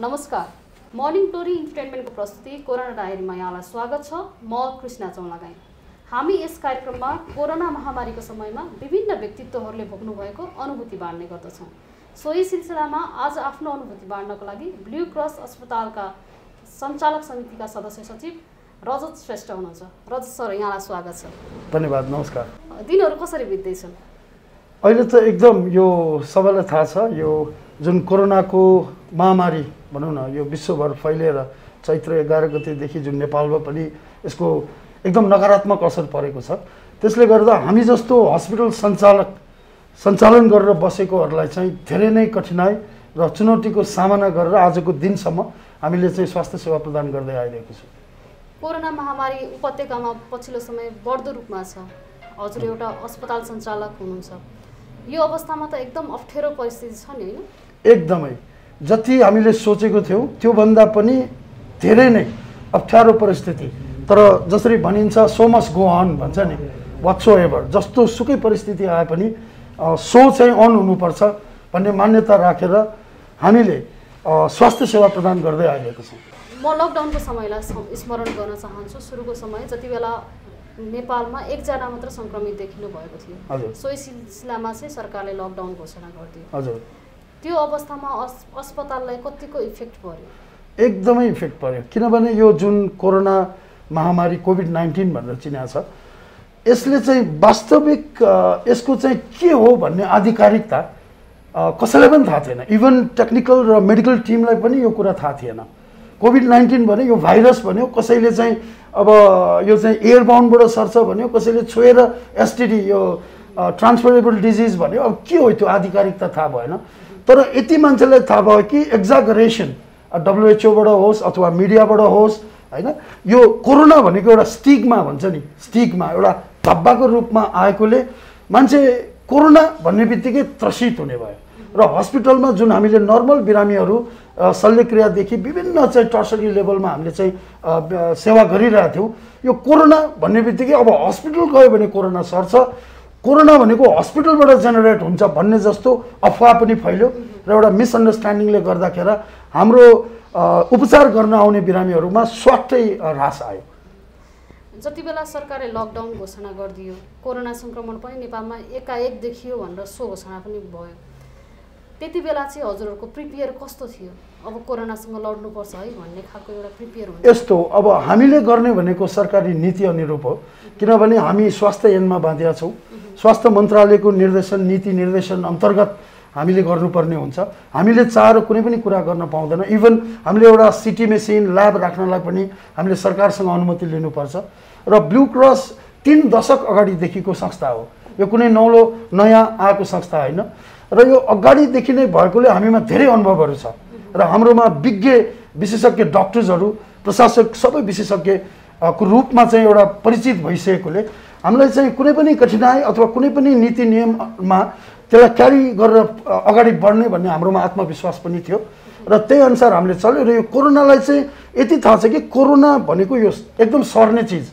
नमस्कार, मर्निङ टोरी इन्टरटेनमेन्टको प्रस्तुति कोरोना डायरीमा यहाँलाई स्वागत छ। म कृष्णा चौलागाई। हामी यस कार्यक्रममा कोरोना महामारीको समयमा विभिन्न व्यक्तित्वहरूले भोग्नु भएको अनुभूति बाँड्ने गर्दछौँ। सोही सिलसिलामा आज आफ्नो अनुभूति बाँड्नको लागि ब्लू क्रस अस्पतालका सञ्चालक समितिका सदस्य सचिव रजत श्रेष्ठ हुनुहुन्छ। रजत सर, यहाँलाई स्वागत छ। धन्यवाद। नमस्कार। दिनहरू कसरी बित्दैछन्? अहिले त एकदम यो सबैलाई थाहा छ, यो जुन कोरोनाको महामारी भनौँ न, यो विश्वभर फैलिएर चैत्र 11 गतेदेखि जुन नेपालमा पनि यसको एकदम नकारात्मक असर परेको छ। त्यसले गर्दा हामी जस्तो हस्पिटल सञ्चालन गरेर बसेकोहरूलाई चाहिँ धेरै नै कठिनाइ र चुनौतीको सामना गरेर आजको दिनसम्म हामीले चाहिँ स्वास्थ्य सेवा प्रदान गर्दै आइरहेको छौँ। कोरोना महामारी उपत्यकामा पछिल्लो समय बढ्दो रूपमा छ। हजुर एउटा अस्पताल सञ्चालक हुनुहुन्छ, यो अवस्थामा त एकदम अप्ठ्यारो परिस्थिति छ नि, होइन? एकदमै जति हामीले सोचेको थियौँ त्योभन्दा पनि धेरै नै अप्ठ्यारो परिस्थिति। तर जसरी भनिन्छ सो मस्ट गो अन भन्छ नि, वाट्सो एभर, जस्तो सुकै परिस्थिति आए पनि सो चाहिँ अन हुनुपर्छ भन्ने मान्यता राखेर हामीले स्वास्थ्य सेवा प्रदान गर्दै आइरहेको छौँ। म लकडाउनको समयलाई स्मरण गर्न चाहन्छु। सुरुको समय जति बेला नेपालमा एकजना मात्र सङ्क्रमित देखिनु भएको थियो, सोही सिलसिलामा चाहिँ सरकारले लकडाउन घोषणा गरिदियो। हजुर, त्यो अवस्थामा अस्पताललाई कतिको इफेक्ट पर्यो? एकदमै इफेक्ट पर्यो। किनभने यो जुन कोरोना महामारी कोभिड-19 भनेर चिनिएको छ, यसले चाहिँ वास्तविक यसको चाहिँ के हो भन्ने आधिकारिकता कसैलाई पनि थाहा थिएन। इभन टेक्निकल र मेडिकल टिमलाई पनि यो कुरा थाहा थिएन। कोभिड-19 भने यो भाइरस भन्यो, कसैले चाहिँ अब यो चाहिँ एयरबाउन्डबाट सर्छ भन्यो, कसैले छोएर एसटिडी यो ट्रान्सफरेबल डिजिज भन्यो। अब के हो त्यो आधिकारिकता थाहा भएन। तर यति मान्छेलाई थाहा भयो कि एक्जागरेसन WHO बाट होस् अथवा मिडियाबाट होस्, होइन, यो कोरोना भनेको एउटा स्टिग्मा भन्छ नि, स्टिग्मा एउटा धब्बाको रूपमा आएकोले मान्छे कोरोना भन्ने बित्तिकै त्रसित हुने भयो। र हस्पिटलमा जुन हामीले नर्मल बिरामीहरू शल्यक्रियादेखि विभिन्न चाहिँ टर्सरी लेभलमा हामीले चाहिँ सेवा गरिरहेका थियौँ, यो कोरोना भन्ने बित्तिकै अब हस्पिटल गयो भने कोरोना सर्छ, कोरोना भनेको हस्पिटलबाट जेनेरेट हुन्छ भन्ने जस्तो अफवाह पनि फैल्यो र एउटा मिसअन्डरस्ट्यान्डिङले गर्दाखेरि हाम्रो उपचार गर्न आउने बिरामीहरूमा स्वाटै ह्रास आयो। जति बेला सरकारले लकडाउन घोषणा गरिदियो, कोरोना सङ्क्रमण पनि नेपालमा एकाएक देखियो भनेर सो घोषणा पनि भयो, त्यति बेला चाहिँ हजुरहरूको प्रिपेयर कस्तो थियो? अब कोरोनासँग लड्नुपर्छ है भन्ने खालको एउटा प्रिपेयर हुन्छ? यस्तो, अब हामीले गर्ने भनेको सरकारी नीति अनुरूप हो। किनभने हामी स्वास्थ्य ऐनमा बाँधिया छौँ। स्वास्थ्य मन्त्रालयको निर्देशन नीति निर्देशन अन्तर्गत हामीले गर्नुपर्ने हुन्छ। हामीले चाहेर कुनै पनि कुरा गर्न पाउँदैन। इभन हामीले एउटा सिटी मेसिन ल्याब राख्नलाई पनि हामीले सरकारसँग अनुमति लिनुपर्छ। र ब्लू क्रस 3 दशक अगाडिदेखिको संस्था हो, यो कुनै नौलो नयाँ आएको संस्था होइन। र यो अगाडिदेखि नै भएकोले हामीमा धेरै अनुभवहरू छ र हाम्रोमा विज्ञ विशेषज्ञ डक्टर्सहरू, प्रशासक सबै विशेषज्ञको रूपमा चाहिँ एउटा परिचित भइसकेकोले हामीलाई चाहिँ कुनै पनि कठिनाइ अथवा कुनै पनि नीति नियममा त्यसलाई क्यारी गरेर अगाडि बढ्ने भन्ने हाम्रोमा आत्मविश्वास पनि थियो र त्यही अनुसार हामीले चल्यो। र यो कोरोनालाई चाहिँ यति थाहा छ कि कोरोना भनेको यो एकदम सर्ने चिज,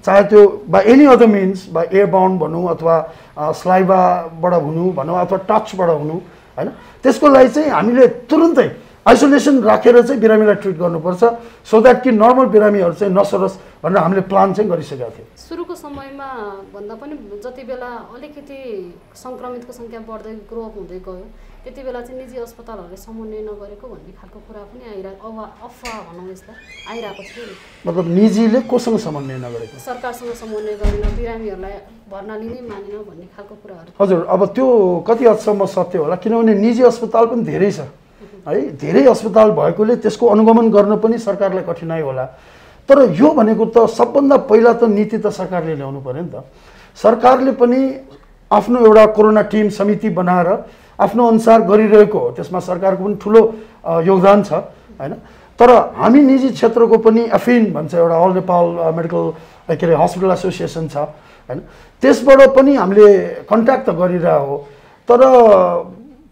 चाहे त्यो by any other means, by airborne भनौँ अथवा स्लाइभाबाट हुनु भनौँ अथवा टचबाट हुनु, होइन, त्यसको लागि चाहिँ हामीले तुरुन्तै आइसोलेसन राखेर चाहिँ बिरामीलाई ट्रिट गर्नुपर्छ, सो द्याट कि नर्मल बिरामीहरू चाहिँ नसरोस् भनेर हामीले प्लान चाहिँ गरिसकेका थियौँ। सुरुको समयमा भन्दा पनि जति बेला अलिकति सङ्क्रमितको सङ्ख्या बढ्दै ग्रो अप हुँदै गयो, त्यति बेला चाहिँ निजी अस्पतालहरूले समन्वय नगरेको भन्ने खालको कुरा पनि अफवाह भनौँ यसलाई आइरहेको थियो। मतलब निजीले कोसँग समन्वय नगरेको? सरकारसँग समन्वय गरेन, बिरामीहरूलाई भर्ना लिनै मानेन भन्ने खालको कुराहरू। हजुर, अब त्यो कति हदसम्म सत्य होला, किनभने निजी अस्पताल पनि धेरै छ है, धेरै अस्पताल भएकोले त्यसको अनुगमन गर्न पनि सरकारलाई कठिनाइ होला। तर यो भनेको त सबभन्दा पहिला त नीति त सरकारले ल्याउनु पर्यो नि त। सरकारले पनि आफ्नो एउटा कोरोना टिम समिति बनाएर आफ्नो अनुसार गरिरहेको हो, त्यसमा सरकारको पनि ठुलो योगदान छ, होइन। तर हामी निजी क्षेत्रको पनि एफिन भन्छ, एउटा अल नेपाल मेडिकल के अरे हस्पिटल एसोसिएसन छ, होइन, त्यसबाट पनि हामीले कन्ट्याक्ट त गरिरहेको हो। तर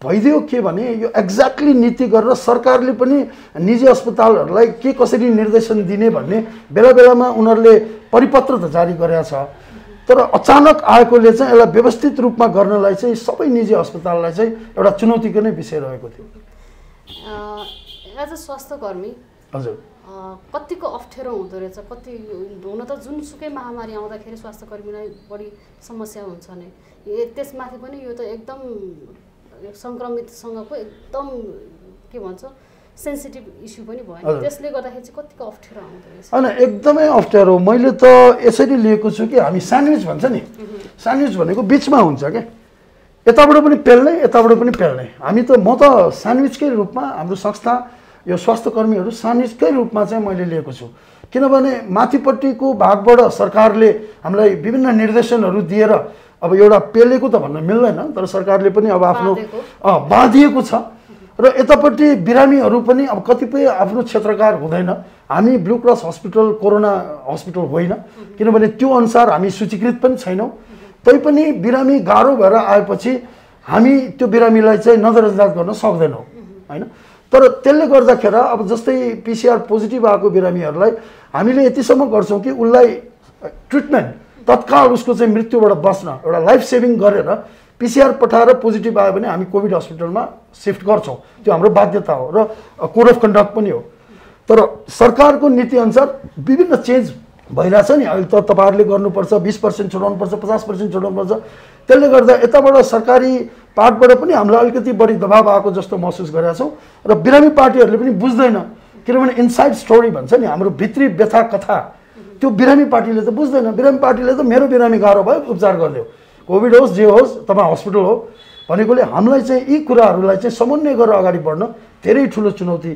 भइदियो के भने यो एक्ज्याक्टली नीति गरेर सरकारले पनि निजी अस्पतालहरूलाई के कसरी निर्देशन दिने भन्ने बेला बेलामा उनीहरूले परिपत्र त जारी गरेका छ। तर अचानक आएकोले चाहिँ यसलाई व्यवस्थित रूपमा गर्नलाई चाहिँ सबै निजी अस्पताललाई चाहिँ एउटा चुनौतीको नै विषय रहेको थियो। एज अ स्वास्थ्यकर्मी हजुर कतिको अप्ठ्यारो हुँदो रहेछ, कति हुन त जुनसुकै महामारी आउँदाखेरि स्वास्थ्यकर्मीलाई बढी समस्या हुन्छ नै, त्यसमाथि पनि यो त एकदम सङ्क्रमितसँगको एकदम के भन्छ सेन्सिटिभ इस्यु पनि भयो, त्यसले गर्दाखेरि चाहिँ कतिको अप्ठ्यारो आउँदो रहेछ? होइन एकदमै अप्ठ्यारो। मैले त यसरी लिएको छु कि हामी स्यान्डविच भन्छ नि, स्यान्डविच भनेको बिचमा हुन्छ क्या, यताबाट पनि पेल्ने यताबाट पनि पेल्ने। हामी त म त स्यान्डविचकै रूपमा हाम्रो संस्था यो स्वास्थ्यकर्मीहरू स्यान्डविचकै रूपमा चाहिँ मैले लिएको छु, किनभने माथिपट्टिको भागबाट सरकारले हामीलाई विभिन्न निर्देशनहरू दिएर अब एउटा पेलेको त भन्न मिल्दैन, तर सरकारले पनि अब आफ्नो बाँधिएको छ र यतापट्टि बिरामीहरू पनि अब कतिपय आफ्नो क्षेत्रकार हुँदैन। हामी blue cross hospital corona hospital होइन, किनभने त्यो अनुसार हामी सूचीकृत पनि छैनौँ। तैपनि बिरामी गाह्रो भएर आएपछि हामी त्यो बिरामीलाई चाहिँ नजरअन्दाज गर्न सक्दैनौँ होइन। तर त्यसले गर्दाखेरि अब जस्तै पिसिआर पोजिटिभ आएको बिरामीहरूलाई हामीले यतिसम्म गर्छौँ कि उसलाई ट्रिटमेन्ट तत्काल उसको चाहिँ मृत्युबाट बस्न एउटा लाइफ सेभिङ गरेर पिसिआर पठाएर पोजिटिभ आयो भने हामी कोभिड हस्पिटलमा सिफ्ट गर्छौँ, त्यो हाम्रो बाध्यता हो र कोड अफ कन्डक्ट पनि हो। तर सरकारको नीतिअनुसार विभिन्न चेन्ज भइरहेछ नि, अहिले त तपाईँहरूले गर्नुपर्छ 20% छोडाउनुपर्छ 50% छोडाउनुपर्छ, त्यसले गर्दा यताबाट सरकारी पार्टबाट पनि हामीलाई अलिकति बढी दबाब आएको जस्तो महसुस गरेका छौँ र बिरामी पार्टीहरूले पनि बुझ्दैन, किनभने इनसाइड स्टोरी भन्छ नि हाम्रो भित्री व्यथा कथा, त्यो बिरामी पार्टीले त बुझ्दैन। बिरामी पार्टीले त मेरो बिरामी गाह्रो भयो उपचार गरिदियो, कोभिड होस् जे होस् तपाईँ हस्पिटल हो भनेकोले हामीलाई चाहिँ यी कुराहरूलाई चाहिँ समन्वय गरेर अगाडि बढ्न धेरै ठुलो चुनौती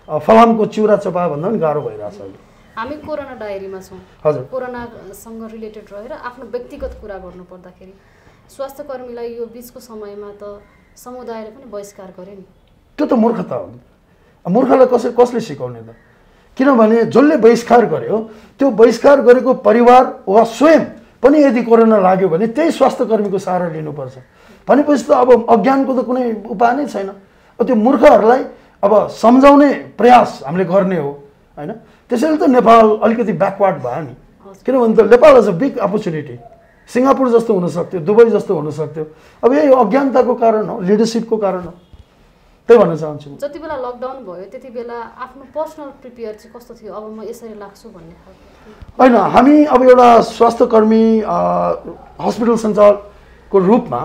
फलामको चिउरा चपायो भन्दा पनि गाह्रो भइरहेछ अहिले। हामी कोरोना डायरीमा छौँ, हजुर कोरोनासँग रिलेटेड रहेर आफ्नो व्यक्तिगत कुरा गर्नु पर्दाखेरि स्वास्थ्यकर्मीलाई यो बिचको समयमा त समुदायले पनि बहिष्कार गर्यो नि, त्यो त मूर्खता हो। मूर्खलाई कसले सिकाउने त, किनभने जसले बहिष्कार गर्यो त्यो बहिष्कार गरेको परिवार वा स्वयं पनि यदि कोरोना लाग्यो भने त्यही स्वास्थ्यकर्मीको सहारा लिनुपर्छ भनेपछि त अब अज्ञानको त कुनै उपाय नै छैन। त्यो मूर्खहरूलाई अब सम्झाउने प्रयास हामीले गर्ने हो होइन। त्यसैले त नेपाल अलिकति ब्याकवर्ड भयो नि, किनभने त Nepal is a big opportunity, Singapore जस्तो हुनसक्थ्यो, दुबई जस्तो हुनसक्थ्यो, अब यही अज्ञानताको कारण हो, लिडरसिपको कारण हो, त्यही भन्न चाहन्छु। जति बेला लकडाउन भयो त्यति बेला आफ्नो पर्सनल प्रिपेयर चाहिँ कस्तो थियो, अब म यसरी लाग्छु भन्ने खालको? होइन, हामी अब एउटा स्वास्थ्यकर्मी हस्पिटल सञ्चालकको रूपमा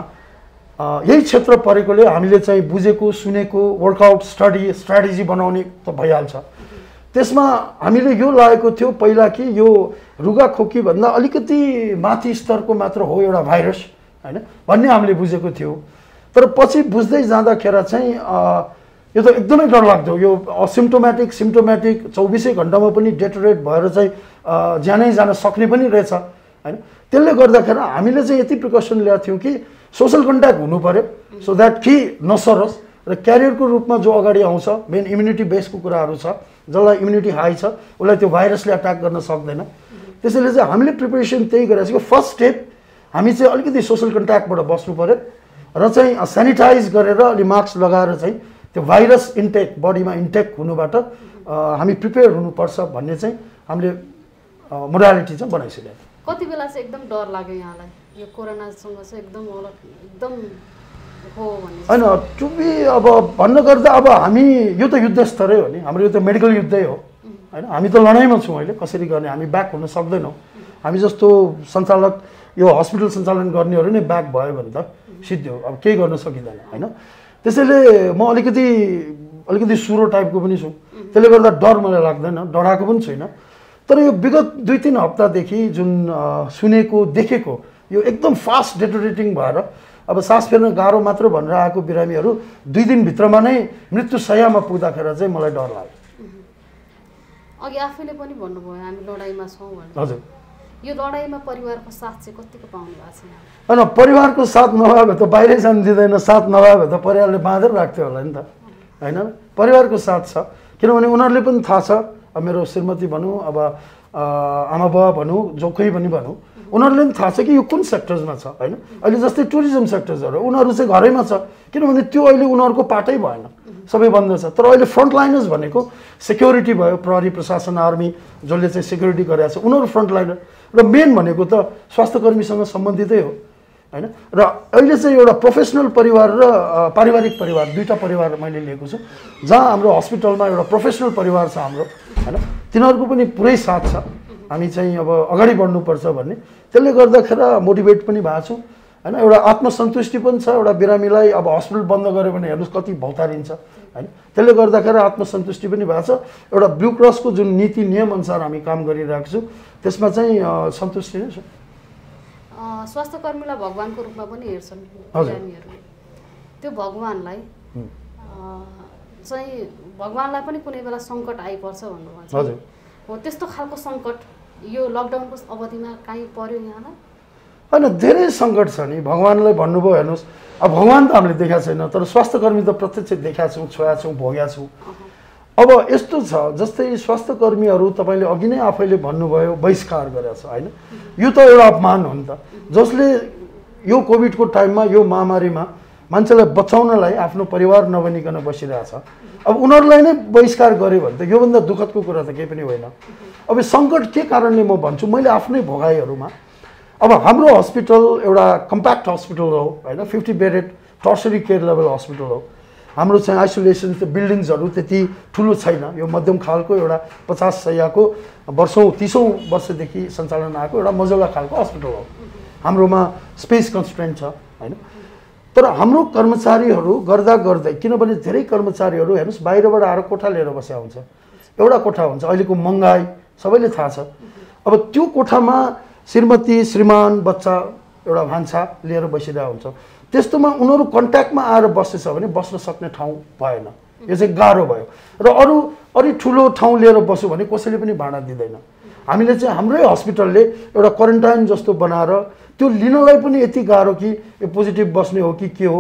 यही क्षेत्र परेकोले हामीले चाहिँ बुझेको सुनेको वर्कआउट स्ट्राटेजी बनाउने त भइहाल्छ। त्यसमा हामीले यो लागेको थियो पहिला कि यो रुगाखोकी भन्दा अलिकति माथि स्तरको मात्र हो एउटा भाइरस होइन भन्ने हामीले बुझेको थियो। तर पछि बुझ्दै जाँदाखेरि चाहिँ यो त एकदमै डरलाग्दो, यो सिम्टोमेटिक 24 घन्टामा पनि डेटोरेट भएर चाहिँ ज्यानै जान सक्ने पनि रहेछ होइन। त्यसले गर्दाखेरि हामीले चाहिँ यति प्रिकसन ल्याएको थियौँ कि सोसल कन्ट्याक्ट हुनु पर्यो सो द्याट कि नसरोस् र क्यारियरको रूपमा जो अगाडि आउँछ मेन इम्युनिटी बेसको कुराहरू छ, जसलाई इम्युनिटी हाई छ उसलाई त्यो भाइरसले अट्याक गर्न सक्दैन। त्यसैले चाहिँ हामीले प्रिपरेसन त्यही गरेको छ। फर्स्ट स्टेप हामी चाहिँ अलिकति सोसल कन्ट्याक्टबाट बस्नु पर्यो र चाहिँ सेनिटाइज गरेर अलि मास्क लगाएर चाहिँ त्यो भाइरस इन्टेक बडीमा इन्टेक हुनुबाट हामी प्रिपेयर हुनुपर्छ भन्ने चाहिँ हामीले मोडालिटी चाहिँ बनाइसकेको। कति बेला चाहिँ एकदम डर लाग्यो यहाँलाई यो कोरोनासँग चाहिँ एकदम हो भन्ने? होइन, टु बी अब भन्न गर्दा अब हामी यो त युद्ध स्तरै हो नि, हाम्रो यो त मेडिकल युद्धै हो होइन। हामी त लडाइँमा छौँ अहिले, कसरी गर्ने, हामी ब्याक हुन सक्दैनौँ। हामी जस्तो सञ्चालक यो हस्पिटल सञ्चालन गर्नेहरू नै ब्याक भयो भने त सिद्धो, अब केही गर्न सकिँदैन होइन। त्यसैले म अलिकति सुरो टाइपको पनि छु, त्यसले गर्दा डर मलाई लाग्दैन, डराएको पनि छैन। तर यो विगत 2-3 हप्तादेखि जुन सुनेको देखेको यो एकदम फास्ट डेटोरेटिङ भएर अब सास फेर्न गाह्रो मात्र भनेर आएको बिरामीहरू 2 दिनभित्रमा नै मृत्युशय्यामा पुग्दाखेरि चाहिँ मलाई डर लाग्यो। अघि आफैले पनि भन्नुभयो हामी लडाइँमा छौँ भनेर। हजुर, यो लडाइँमा परिवारको साथ चाहिँ कतिको पाउनु भएको छ? होइन, परिवारको साथ नभए भए त बाहिरै जान दिँदैन, साथ नभए भए त परिवारले बाँधेर राख्थ्यो होला नि त होइन। परिवारको साथ छ किनभने उनीहरूले पनि थाहा छ, अब मेरो श्रीमती भनौँ अब आमा बाबा भनौँ जो कोही पनि भनौँ उनीहरूले पनि थाहा छ कि यो कुन सेक्टर्समा छ होइन। अहिले जस्तै टुरिज्म सेक्टर्सहरू उनीहरू चाहिँ घरैमा छ किनभने त्यो अहिले उनीहरूको पाटै भएन, सबै बन्द छ। तर अहिले फ्रन्टलाइनर्स भनेको सेक्युरिटी भयो, प्रहरी प्रशासन आर्मी जसले चाहिँ सेक्युरिटी गरेको छ उनीहरू फ्रन्टलाइनर, र मेन भनेको त स्वास्थ्यकर्मीसँग सम्बन्धितै हो हैन। र अहिले चाहिँ एउटा प्रोफेसनल परिवार र पारिवारिक परिवार दुईटा परिवार मैले लिएको छु, जहाँ हाम्रो हस्पिटलमा एउटा प्रोफेसनल परिवार छ हाम्रो हैन, तिनीहरूको पनि पुरै साथ छ। हामी चाहिँ अब अगाडि बढ्नुपर्छ भन्ने, त्यसले गर्दाखेरि मोटिभेट पनि भएको छु हैन। एउटा आत्मसन्तुष्टि पनि छ, एउटा बिरामीलाई अब हस्पिटल बन्द गऱ्यो भने हेर्नुहोस् कति भौतारिन्छ हैन, त्यसले गर्दाखेरि आत्मसन्तुष्टि पनि भएको छ। एउटा ब्लू क्रसको जुन नीति नियम अनुसार हामी काम गरिरहेको छु त्यसमा चाहिँ सन्तुष्टि नै छु। स्वास्थ्यकर्मीलाई भगवानको रूपमा पनि हेर्छन् बिरामीहरूले, त्यो भगवानलाई चाहिँ भगवानलाई पनि कुनै बेला सङ्कट आइपर्छ भन्नुभन्छ। हजुर, हो त्यस्तो खालको सङ्कट यो लकडाउनको अवधिमा काहीँ पर्यो यहाँलाई? होइन, धेरै सङ्कट छ नि। भगवान्लाई भन्नुभयो हेर्नुहोस्, अब भगवान् त हामीले देखाएको छैन, तर स्वास्थ्यकर्मी त प्रत्यक्ष देखाएको छौँ, छोया छौँ, भोगेका छौँ। अब यस्तो छ जस्तै स्वास्थ्यकर्मीहरू तपाईँले अघि नै आफैले भन्नुभयो बहिष्कार गरेको छ होइन, यो त एउटा अपमान हो नि त। जसले यो कोभिडको टाइममा यो महामारीमा मान्छेलाई बचाउनलाई आफ्नो परिवार नबनिकन बसिरहेछ, अब उनीहरूलाई नै बहिष्कार गर्यो भने त योभन्दा दुःखदको कुरा त केही पनि होइन। अब सङ्कट के कारणले म भन्छु, मैले आफ्नै भोगाइहरूमा अब हाम्रो हस्पिटल एउटा कम्प्याक्ट हस्पिटल हो होइन, 50 bedded tertiary care level hospital हो। हाम्रो चाहिँ आइसोलेसन बिल्डिङ्सहरू त्यति ठुलो छैन, यो मध्यम खालको एउटा 50 शय्याको वर्षौँ 30औँ वर्षदेखि सञ्चालन आएको एउटा मजौला खालको हस्पिटल हो। हाम्रोमा स्पेस कन्स्ट्रेन्ट छ होइन। तर हाम्रो कर्मचारीहरू गर्दा गर्दै, किनभने धेरै कर्मचारीहरू हेर्नुहोस् बाहिरबाट आएर कोठा लिएर बसेका हुन्छ, एउटा कोठा हुन्छ, अहिलेको महँगाई सबैले थाहा छ। अब त्यो कोठामा श्रीमती श्रीमान बच्चा एउटा भान्सा लिएर बसिरहेको हुन्छ, त्यस्तोमा उनीहरू कन्ट्याक्टमा आएर बसेछ भने बस्न सक्ने ठाउँ भएन, यो चाहिँ गाह्रो भयो। र अरू ठुलो ठाउँ लिएर बस्यो भने कसैले पनि भाडा दिँदैन। हामीले चाहिँ हाम्रै हस्पिटलले एउटा क्वारेन्टाइन जस्तो बनाएर त्यो लिनलाई पनि यति गाह्रो कि यो पोजिटिभ बस्ने हो कि के हो,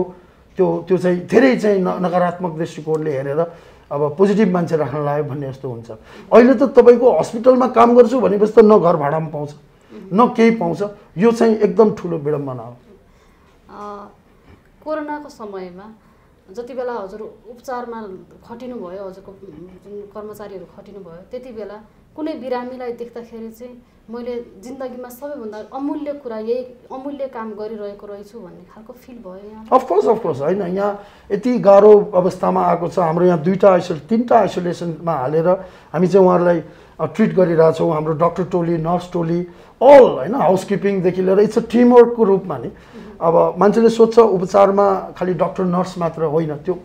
त्यो चाहिँ धेरै चाहिँ नकारात्मक दृष्टिकोणले हेरेर अब पोजिटिभ मान्छे राख्न लाग्यो भन्ने जस्तो हुन्छ। अहिले त तपाईँको हस्पिटलमा काम गर्छु भनेपछि त न घर भाडामा पाउँछ न केही पाउँछ, यो चाहिँ एकदम ठुलो विडम्बना हो। कोरोनाको समयमा जति बेला हजुर उपचारमा खटिनु भयो, हजुरको जुन कर्मचारीहरू खटिनु भयो, त्यति बेला कुनै बिरामीलाई देख्दाखेरि चाहिँ मैले जिन्दगीमा सबैभन्दा अमूल्य कुरा यही अमूल्य काम गरिरहेको रहेछु भन्ने खालको फिल भयो यहाँ? अफकोर्स होइन, यहाँ यति गाह्रो अवस्थामा आएको छ। हाम्रो यहाँ 3टा आइसोलेसनमा हालेर हामी चाहिँ उहाँहरूलाई ट्रिट गरिरहेछौँ। हाम्रो डक्टर टोली, नर्स टोली, अल होइन, हाउसकिपिङदेखि लिएर इट्स अ टिमवर्कको रूपमा नि। अब मान्छेले सोध्छ उपचारमा खालि डक्टर नर्स मात्र होइन, त्यो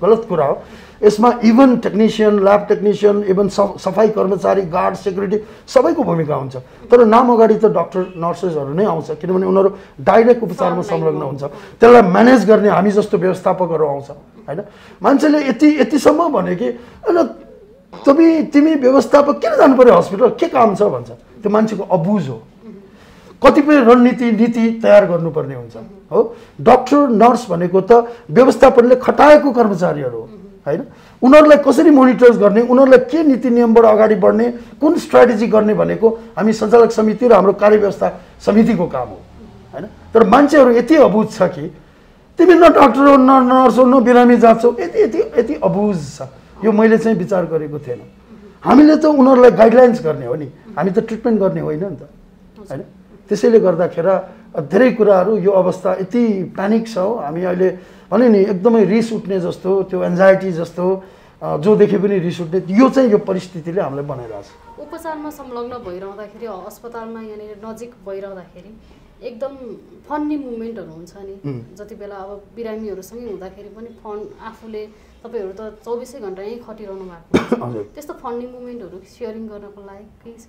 गलत कुरा हो। यसमा even technician, lab technician, even सफाई कर्मचारी, गार्ड, सेक्युरिटी सबैको भूमिका हुन्छ। तर नाम अगाडि त डक्टर नर्सेसहरू नै आउँछ, किनभने उनीहरू डाइरेक्ट उपचारमा संलग्न हुन्छ। त्यसलाई म्यानेज गर्ने हामी जस्तो व्यवस्थापकहरू आउँछ होइन। मान्छेले यतिसम्म भने कि तिमी व्यवस्थापक किन जानु पर्यो हस्पिटल, के काम छ भन्छ। त्यो मान्छेको अबुझ हो। कतिपय नीति तयार गर्नुपर्ने हुन्छ हो। डक्टर नर्स भनेको त व्यवस्थापनले खटाएको कर्मचारीहरू हो होइन। उनीहरूलाई कसरी मोनिटर्स गर्ने, उनीहरूलाई के नीति नियमबाट अगाडि बढ्ने, कुन स्ट्राटेजी गर्ने भनेको हामी सञ्चालक समिति र हाम्रो कार्यव्यवस्था समितिको काम हो होइन। तर मान्छेहरू यति अबुझ छ कि तिमी न डक्टर हो, न नर्स हो, न बिरामी जाँच हो, यति अबुझ छ। यो मैले चाहिँ विचार गरेको थिएन। हामीले त उनीहरूलाई गाइडलाइन्स गर्ने हो नि, हामी त ट्रिटमेन्ट गर्ने होइन नि त होइन। त्यसैले गर्दाखेरि धेरै कुराहरू यो अवस्था यति प्यानिक छ। हामी अहिले भने नि एकदमै रिस उठ्ने जस्तो, त्यो एन्जाइटी जस्तो जो देखे पनि रिस उठ्ने, यो चाहिँ यो परिस्थितिले हामीलाई बनाइरहेछ। उपचारमा संलग्न भइरहँदाखेरि अस्पतालमा यहाँनिर नजिक भइरहँदाखेरि एकदम फन्नी मुभमेन्टहरू हुन्छ नि। जति बेला अब बिरामीहरूसँगै हुँदाखेरि पनि आफूले तपाईँहरू त 24 घन्टा यहीँ खटिरहनु भएको हुन्छ, त्यस्तो फन्नी मुभमेन्टहरू सेयरिङ गर्नको लागि केही छ?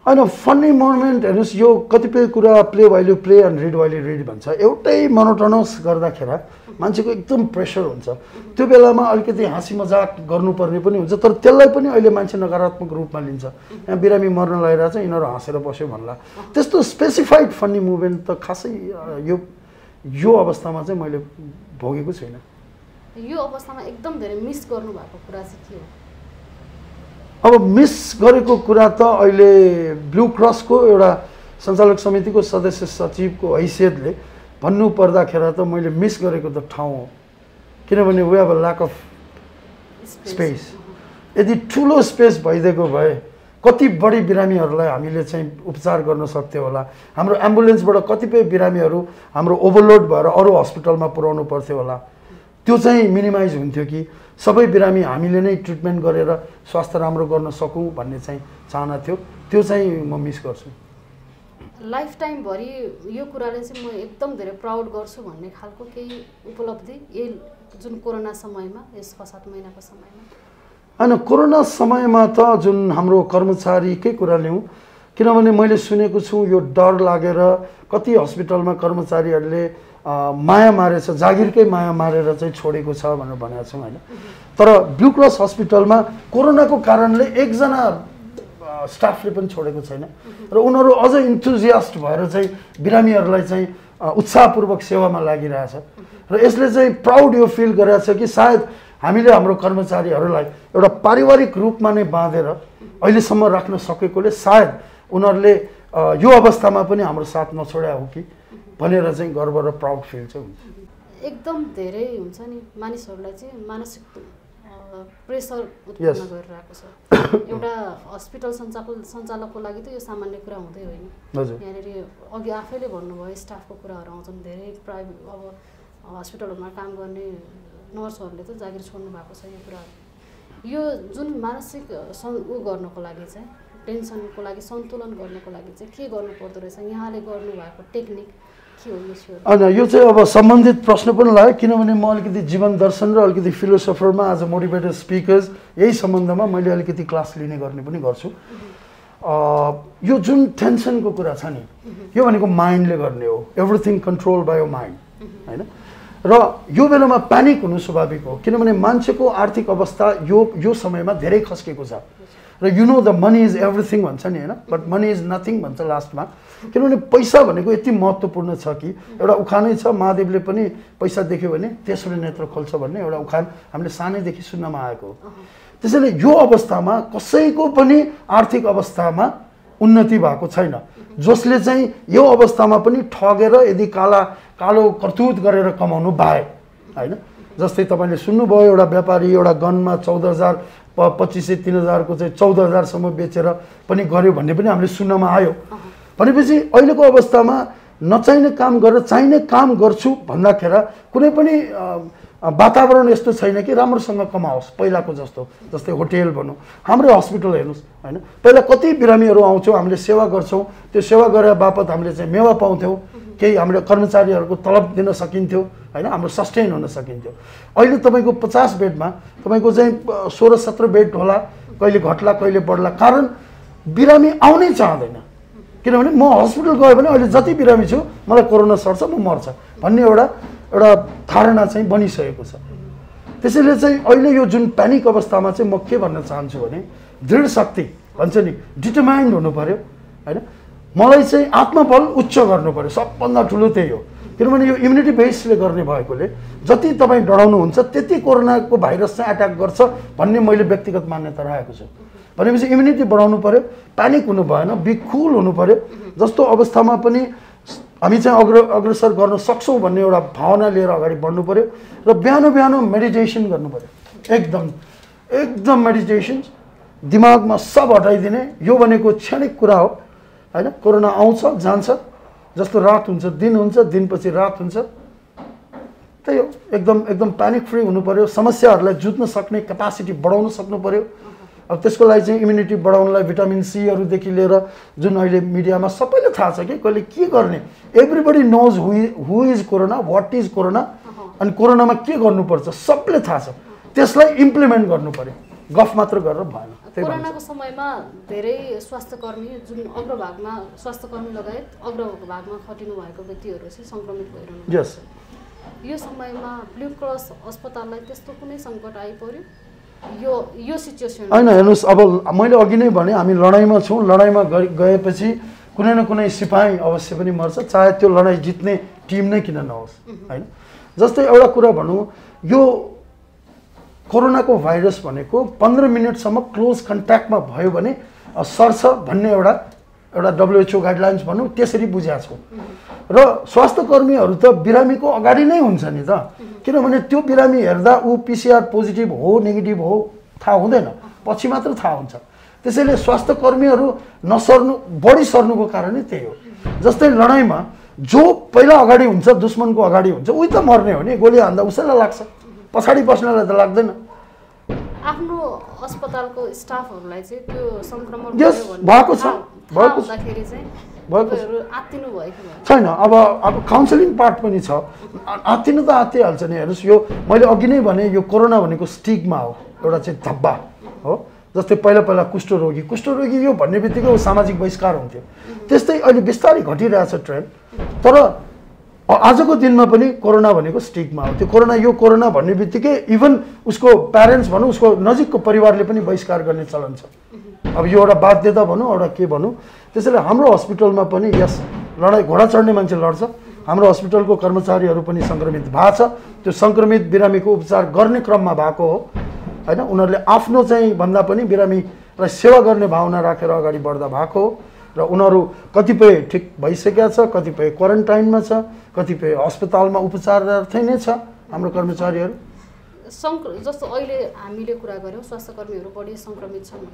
होइन, फन्नी मोमेन्ट हेर्नुहोस्, यो कतिपय कुरा play while play and read while read भन्छ। एउटै मोनोटोनस गर्दाखेरि मान्छेको एकदम प्रेसर हुन्छ। त्यो बेलामा अलिकति हाँसी मजाक गर्नुपर्ने पनि हुन्छ, तर त्यसलाई पनि अहिले मान्छे नकारात्मक रूपमा लिन्छ। यहाँ बिरामी मर्न लगाइरहेछ, यिनीहरू हाँसेर बस्यो भन्ला। त्यस्तो स्पेसिफाइड फन्नी मुभमेन्ट त खासै यो अवस्थामा चाहिँ मैले भोगेको छैन। यो अवस्थामा एकदम धेरै मिस गर्नुभएको कुरा चाहिँ के हो? अब मिस गरेको कुरा त अहिले ब्लू क्रसको एउटा सञ्चालक समितिको सदस्य सचिवको हैसियतले भन्नु पर्दाखेरि त मैले मिस गरेको त ठाउँ हो, किनभने we have a lack of space. यदि ठुलो स्पेस भइदिएको भए कति बढी बिरामीहरूलाई हामीले चाहिँ उपचार गर्न सक्थ्यो होला। हाम्रो एम्बुलेन्सबाट कतिपय बिरामीहरू हाम्रो ओभरलोड भएर अरू हस्पिटलमा पुर्याउनु पर्थ्यो होला। त्यो चाहिँ मिनिमाइज हुन्थ्यो कि सबै बिरामी हामीले नै ट्रिटमेन्ट गरेर स्वास्थ्य राम्रो गर्न सकौँ भन्ने चाहिँ चाहना थियो। त्यो चाहिँ म मिस गर्छु। लाइफ टाइमभरि यो कुराले चाहिँ म एकदम धेरै प्राउड गर्छु भन्ने खालको केही उपलब्धि यही जुन कोरोना समयमा, यस 6-7 महिनाको समयमा? होइन, कोरोना समयमा त जुन हाम्रो कर्मचारीकै कुरा लिउँ, किनभने मैले सुनेको छु यो डर लागेर कति हस्पिटलमा कर्मचारीहरूले माया मारेछ, जागिरकै माया मारेर चाहिँ छोडेको छ भनेर भनेको छौँ होइन। तर ब्लू क्रस हस्पिटलमा कोरोनाको कारणले एकजना स्टाफले पनि छोडेको छैन र उनीहरू अझ इन्थुजियास्ट भएर चाहिँ बिरामीहरूलाई चाहिँ उत्साहपूर्वक सेवामा लागिरहेछ र यसले चाहिँ प्राउड यो फिल गरिरहेछ कि सायद हामीले हाम्रो कर्मचारीहरूलाई एउटा पारिवारिक रूपमा नै बाँधेर अहिलेसम्म राख्न सकेकोले सायद उनीहरूले यो अवस्थामा पनि हाम्रो साथ नछोड्या हो कि भनेर चाहिँ गर्व र प्राउड फिल चाहिँ हुन्छ। एकदम धेरै हुन्छ नि मानिसहरूलाई चाहिँ मानसिक प्रेसर उत्पन्न गरिरहेको छ। एउटा हस्पिटल सञ्चालकको लागि त यो सामान्य कुरा हुँदै होइन। यहाँनिर अघि आफैले भन्नुभयो स्टाफको कुराहरू आउँछन्। धेरै प्राइभेट अब हस्पिटलहरूमा काम गर्ने नर्सहरूले त जागिर छोड्नु भएको छ। यो कुराहरू यो जुन मानसिक उ गर्नको लागि चाहिँ टेन्सनको लागि सन्तुलन गर्नको लागि चाहिँ के गर्नु पर्दो रहेछ? यहाँले गर्नुभएको टेक्निक के हो? होइन, यो चाहिँ अब सम्बन्धित प्रश्न पनि लाग्यो किनभने म अलिकति जीवन दर्शन र अलिकति फिलोसोफरमा एज अ मोटिभेटर स्पिकर्स यही सम्बन्धमा मैले अलिकति क्लास लिने गर्ने पनि गर्छु। यो जुन टेन्सनको कुरा छ नि, यो भनेको माइन्डले गर्ने हो। Everything control by your mind होइन। र यो बेलामा प्यानिक हुनु स्वाभाविक हो किनभने मान्छेको आर्थिक अवस्था यो समयमा धेरै खस्केको छ र you know the money is everything भन्छ नि होइन, बट मनी इज नथिङ भन्छ लास्टमा। किनभने पैसा भनेको यति महत्त्वपूर्ण छ कि एउटा उखानै छ, महादेवले पनि पैसा देख्यो भने तेस्रो नेत्र खोल्छ भन्ने एउटा उखान हामीले सानैदेखि सुन्नमा आएको हो। त्यसैले यो अवस्थामा कसैको पनि आर्थिक अवस्थामा उन्नति भएको छैन। जसले चाहिँ यो अवस्थामा पनि ठगेर यदि कालो करतुत गरेर कमाउनु बाहे होइन। जस्तै तपाईँले सुन्नुभयो एउटा व्यापारी एउटा गनमा 14,000 2500 3000 को चाहिँ 14,000 सम्म बेचेर पनि गर्यो भन्ने पनि हामीले सुन्नमा आयो। भनेपछि अहिलेको अवस्थामा नचाहिने काम गरेर चाहिने काम गर्छु भन्दाखेरि कुनै पनि वातावरण यस्तो छैन कि राम्रोसँग कमाओस् पहिलाको जस्तो। जस्तै होटेल भनौँ, हाम्रै हस्पिटल हेर्नुहोस् होइन, पहिला कति बिरामीहरू आउँछौँ, हामीले सेवा गर्छौँ, त्यो सेवा गरे बापत हामीले चाहिँ मेवा पाउँथ्यौँ, केही हामीले कर्मचारीहरूको तलब दिन सकिन्थ्यो होइन, हाम्रो सस्टेन हुन सकिन्थ्यो। अहिले तपाईँको 50 बेडमा तपाईँको चाहिँ 16-17 बेड होला, कहिले घट्ला कहिले बढ्ला, कारण बिरामी आउनै चाहँदैन। किनभने म हस्पिटल गएँ भने अहिले जति बिरामी छु मलाई कोरोना सर्छ म मर्छ भन्ने एउटा धारणा चाहिँ बनिसकेको छ। त्यसैले चाहिँ अहिले यो जुन प्यानिक अवस्थामा चाहिँ म के भन्न चाहन्छु भने दृढ शक्ति भन्छ नि, डिटरमाइन्ड हुनु पर्यो होइन। मलाई चाहिँ आत्मबल उच्च गर्नु पर्यो, सबभन्दा ठुलो त्यही हो। किनभने यो इम्युनिटी बेसले गर्ने भएकोले जति तपाईँ डराउनुहुन्छ त्यति कोरोनाको भाइरस चाहिँ एट्याक गर्छ भन्ने मैले व्यक्तिगत मान्यता राखेको छु। भनेपछि इम्युनिटी बढाउनु पर्यो, प्यानिक हुनु भएन, बी कुल हुनु पर्यो। जस्तो अवस्थामा पनि हामी चाहिँ अग्रसर गर्न सक्छौँ भन्ने एउटा भावना लिएर अगाडि बढ्नु पर्यो र बिहान मेडिटेसन गर्नु पर्यो। एकदम मेडिटेसन, दिमागमा सब हटाइदिने। यो भनेको क्षणिक कुरा हो होइन। कोरोना आउँछ जान्छ, जस्तो रात हुन्छ दिन हुन्छ, दिनपछि रात हुन्छ, त्यही हो। एकदम प्यानिक फ्री हुनु पर्यो, समस्याहरूलाई जुझ्न सक्ने क्यापासिटी बढाउन सक्नु पर्यो। अब त्यसको लागि चाहिँ इम्युनिटी बढाउनलाई भिटामिन सीहरू लिएर जुन अहिले मिडियामा सबैले थाहा छ कि कहिले के गर्ने, everybody knows who is corona, what is corona, अनि कोरोनामा के गर्नुपर्छ सबले थाहा छ। त्यसलाई इम्प्लिमेन्ट गर्नु पर्यो, गफ मात्र गरेर भएन। कोरोनाको समयमा धेरै स्वास्थ्यकर्मी जुन अग्रभागमा स्वास्थ्यकर्मी लगायत अग्रभागमा खटिनु भएको व्यक्तिहरू चाहिँ सङ्क्रमित भइरहनु भएको छ। यो समयमा ब्लू क्रस अस्पताललाई त्यस्तो कुनै सङ्कट आइपर्यो यो सिचुएसन? होइन, हेर्नुहोस्, अब मैले अघि नै भने हामी लडाइँमा छौँ। लडाइँमा गएपछि कुनै न कुनै सिपाही अवश्य पनि मर्छ, चाहे त्यो लडाइँ जित्ने टिम नै किन नहोस् होइन। जस्तै एउटा कुरा भनौँ, यो कोरोनाको भाइरस भनेको 15 मिनटसम्म क्लोज कन्ट्याक्टमा भयो भने सर्छ भन्ने एउटा WHO गाइडलाइन्स भनौँ त्यसरी बुझाएको छौँ। र स्वास्थ्यकर्मीहरू त बिरामीको अगाडि नै हुन्छ नि त, किनभने त्यो बिरामी हेर्दा ऊ PCR पोजिटिभ हो नेगेटिभ हो थाहा हुँदैन, पछि मात्र थाहा हुन्छ। त्यसैले स्वास्थ्य कर्मीहरू नसर्नु बढी सर्नुको कारणै त्यही हो। जस्तै लडाइँमा जो पहिला अगाडि हुन्छ दुश्मनको अगाडि हुन्छ उही त मर्ने हो नि, गोली हान्दा उसैलाई लाग्छ, पछाडि बस्नेलाई त लाग्दैन। आफ्नो अस्पतालको स्टाफहरूलाई चाहिँ त्यो संक्रमण भएको छ छैन। अब काउन्सिलिङ पार्ट पनि छ, आत्तिनु त आत्तिहाल्छ नि। हेर्नुहोस् यो मैले अघि नै भने यो कोरोना भनेको स्टिग्मा हो, एउटा चाहिँ धब्बा हो। जस्तै पहिला कुष्ठरोगी यो भन्ने बित्तिकै सामाजिक बहिष्कार हुन्थ्यो, त्यस्तै अहिले बिस्तारै घटिरहेछ ट्रेन्ड। तर आजको दिनमा पनि कोरोना भनेको स्टिग्मा हो। त्यो कोरोना भन्ने बित्तिकै इभन उसको प्यारेन्ट्स भनौँ, उसको नजिकको परिवारले पनि बहिष्कार गर्ने चलन छ। अब यो एउटा बाध्यता भनौँ, एउटा के भनौँ। त्यसैले हाम्रो हस्पिटलमा पनि यस लडाइँ घोडा चढ्ने मान्छे लड्छ, हाम्रो हस्पिटलको कर्मचारीहरू पनि सङ्क्रमित भएको छ। त्यो सङ्क्रमित बिरामीको उपचार गर्ने क्रममा भएको हो होइन। उनीहरूले आफ्नो चाहिँ भन्दा पनि बिरामीलाई सेवा गर्ने भावना राखेर अगाडि बढ्दा भएको हो। र उनीहरू कतिपय ठिक भइसकेका छ, कतिपय क्वारेन्टाइनमा छ, कतिपय अस्पतालमा उपचारार्थै नै छ हाम्रो कर्मचारीहरू। जस्तो अहिले हामीले कुरा गऱ्यौँ स्वास्थ्यकर्मीहरू बढी सङ्क्रमित छन्,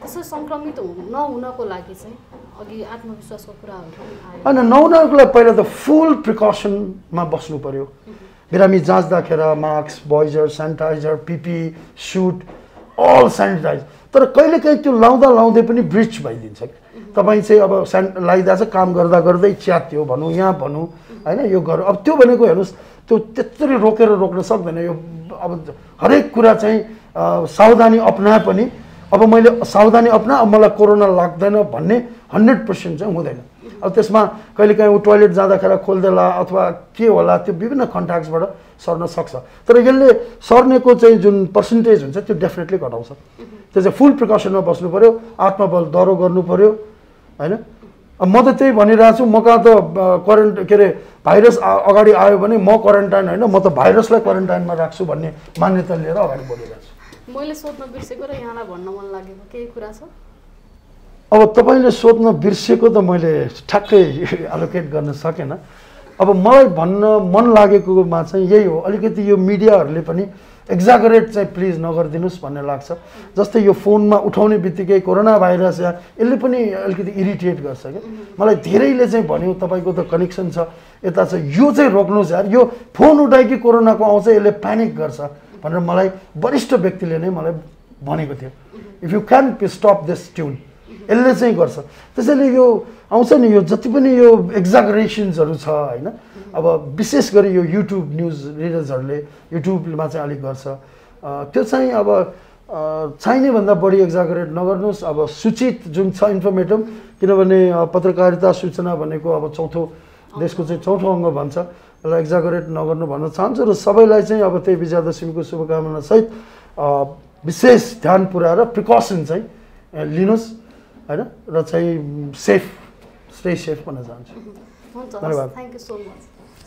त्यसो सङ्क्रमित नहुनको लागि चाहिँ अघि आत्मविश्वासको कुराहरू आयो होइन। नहुनको लागि पहिला त फुल प्रिकसनमा बस्नु पर्यो। बिरामी जाँच्दाखेरि mask, visor, sanitiser, PPE, suit all sanitise. तर कहिलेकाहीँ त्यो लाउँदै पनि ब्रिच भइदिन्छ कि तपाईँ चाहिँ अब लगाइदिएको छ, काम गर्दै च्यात्यो भनौँ, यहाँ भनौँ होइन, यो गरौँ। अब त्यो भनेको हेर्नुहोस् त्यो त्यत्रै रोक्न सक्दैन। यो अब हरेक कुरा चाहिँ सावधानी अपनाए पनि अब मैले सावधानी अपना अब मलाई कोरोना लाग्दैन भन्ने 100% चाहिँ हुँदैन। अब त्यसमा कहिलेकाहीँ ऊ टोइलेट जाँदाखेरि खोल्देला अथवा के होला, त्यो विभिन्न कन्ट्याक्ट्सबाट सर्न सक्छ। तर यसले सर्नेको चाहिँ जुन पर्सेन्टेज हुन्छ त्यो डेफिनेटली घटाउँछ। त्यो चाहिँ फुल प्रिकसनमा बस्नु पऱ्यो, आत्मबल दह्रो गर्नु पऱ्यो होइन। अब म त त्यही भनिरहेको छु, म कहाँ त भाइरस अगाडि आयो भने म क्वारेन्टाइन होइन, म त भाइरसलाई क्वारेन्टाइनमा राख्छु भन्ने मान्यता लिएर अगाडि बढिरहेको छु। मैले सोध्न बिर्सेको र यहाँलाई भन्न मन लागेको केही कुरा छ? अब तपाईँले सोध्न बिर्सेको त मैले ठ्याक्कै एलोकेट गर्न सकेन। अब मलाई भन्न मन लागेकोमा चाहिँ यही हो, अलिकति यो मिडियाहरूले पनि एक्जागरेट चाहिँ प्लिज नगरिदिनुहोस् भन्ने लाग्छ। जस्तै यो फोनमा उठाउने बित्तिकै कोरोना भाइरस या यसले पनि अलिकति इरिटेट गर्छ क्या मलाई। धेरैले चाहिँ भन्यो तपाईँको त कनेक्सन छ यता छ, यो चाहिँ रोक्नुहोस् यार, यो फोन उठाए कि कोरोनाको आउँछ यसले प्यानिक गर्छ भनेर मलाई वरिष्ठ व्यक्तिले नै मलाई भनेको थियो। If you can stop this tune, यसले चाहिँ गर्छ। त्यसैले यो आउँछ नि, यो जति पनि यो एक्जागरेसन्सहरू छ होइन। अब विशेष गरी यो युट्युब न्युज रिडर्सहरूले युट्युबमा चाहिँ अलिक गर्छ, त्यो चाहिँ अब चाहिने भन्दा बढी एक्जागरेट नगर्नुहोस्। अब सूचित जुन छ इन्फर्मेटिभ, किनभने पत्रकारिता सूचना भनेको अब देशको चाहिँ चौथो अङ्ग भन्छ, यसलाई एक्जागरेट नगर्नु भन्न चाहन्छु। र सबैलाई चाहिँ अब त्यही विजयादशमीको शुभकामना सहित विशेष ध्यान पुऱ्याएर प्रिकसन चाहिँ लिनुहोस् होइन, र चाहिँ स्टे सेफ भन्न चाहन्छु। धन्यवाद, थ्याङ्क यू सो मच।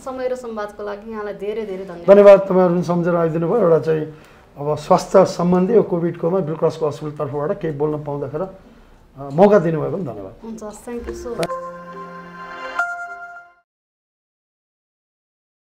समय र संवादको लागि यहाँलाई धेरै धेरै धन्यवाद। तपाईँहरू सम्झेर आइदिनु भयो। एउटा चाहिँ अब स्वास्थ्य सम्बन्धी यो कोभिडकोमा ब्लू क्रसको अस्पताल तर्फबाट केही बोल्न पाउँदाखेरि मौका दिनुभयो भने धन्यवाद। हुन्छ, थ्याङ्क यू सो मच।